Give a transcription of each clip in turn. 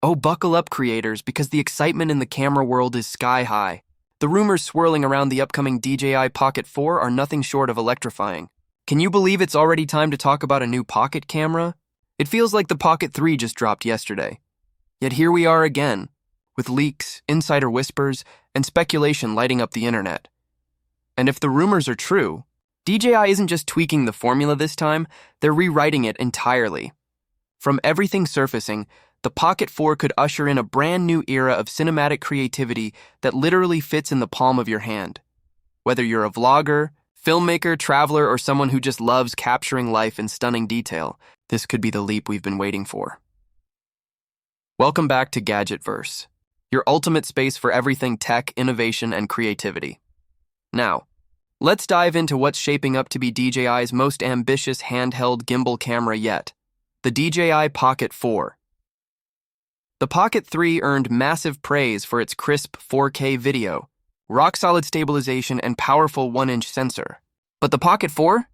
Oh, buckle up, creators, because the excitement in the camera world is sky high. The rumors swirling around the upcoming DJI Pocket 4 are nothing short of electrifying. Can you believe it's already time to talk about a new Pocket camera? It feels like the Pocket 3 just dropped yesterday. Yet here we are again, with leaks, insider whispers, and speculation lighting up the internet. And if the rumors are true, DJI isn't just tweaking the formula this time, they're rewriting it entirely. From everything surfacing, the Pocket 4 could usher in a brand new era of cinematic creativity that literally fits in the palm of your hand. Whether you're a vlogger, filmmaker, traveler, or someone who just loves capturing life in stunning detail, this could be the leap we've been waiting for. Welcome back to GadgetVerse, your ultimate space for everything tech, innovation, and creativity. Now, let's dive into what's shaping up to be DJI's most ambitious handheld gimbal camera yet, the DJI Pocket 4. The Pocket 3 earned massive praise for its crisp 4K video, rock-solid stabilization, and powerful 1-inch sensor. But the Pocket 4?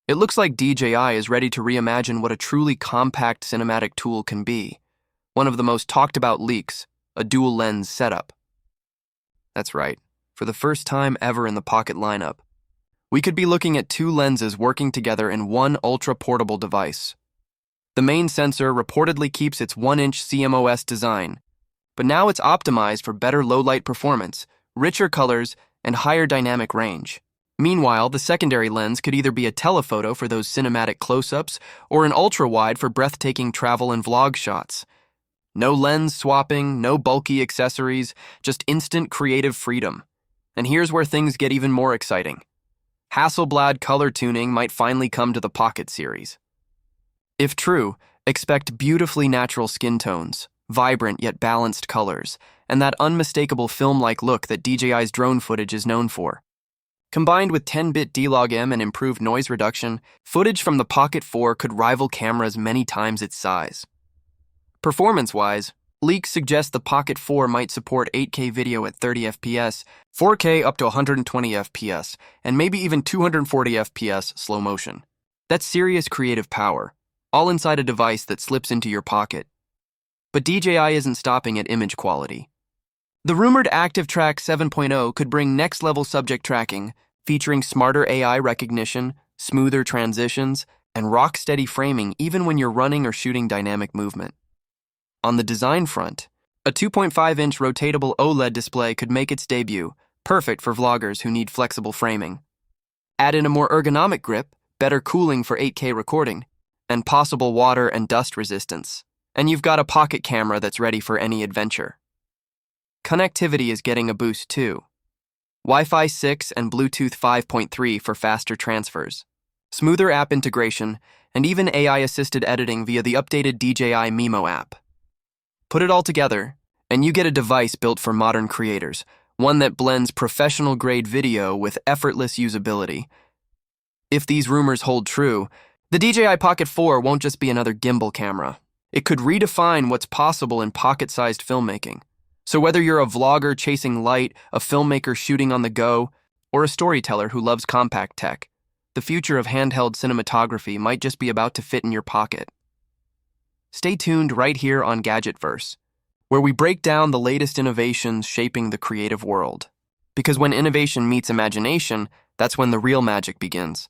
It looks like DJI is ready to reimagine what a truly compact cinematic tool can be. One of the most talked-about leaks, a dual-lens setup. That's right, for the first time ever in the Pocket lineup, we could be looking at two lenses working together in one ultra-portable device. The main sensor reportedly keeps its 1-inch CMOS design, but now it's optimized for better low-light performance, richer colors, and higher dynamic range. Meanwhile, the secondary lens could either be a telephoto for those cinematic close-ups or an ultra-wide for breathtaking travel and vlog shots. No lens swapping, no bulky accessories, just instant creative freedom. And here's where things get even more exciting. Hasselblad color tuning might finally come to the Pocket series. If true, expect beautifully natural skin tones, vibrant yet balanced colors, and that unmistakable film-like look that DJI's drone footage is known for. Combined with 10-bit D-Log-M and improved noise reduction, footage from the Pocket 4 could rival cameras many times its size. Performance-wise, leaks suggest the Pocket 4 might support 8K video at 30 FPS, 4K up to 120 FPS, and maybe even 240 FPS slow motion. That's serious creative power, all inside a device that slips into your pocket. But DJI isn't stopping at image quality. The rumored ActiveTrack 7.0 could bring next-level subject tracking, featuring smarter AI recognition, smoother transitions, and rock-steady framing even when you're running or shooting dynamic movement. On the design front, a 2.5-inch rotatable OLED display could make its debut, perfect for vloggers who need flexible framing. Add in a more ergonomic grip, better cooling for 8K recording, and possible water and dust resistance, and you've got a pocket camera that's ready for any adventure. Connectivity is getting a boost too. Wi-Fi 6 and Bluetooth 5.3 for faster transfers, smoother app integration, and even AI-assisted editing via the updated DJI Mimo app. Put it all together, and you get a device built for modern creators, one that blends professional-grade video with effortless usability. If these rumors hold true, the DJI Pocket 4 won't just be another gimbal camera. It could redefine what's possible in pocket-sized filmmaking. So whether you're a vlogger chasing light, a filmmaker shooting on the go, or a storyteller who loves compact tech, the future of handheld cinematography might just be about to fit in your pocket. Stay tuned right here on GadgetVerse, where we break down the latest innovations shaping the creative world. Because when innovation meets imagination, that's when the real magic begins.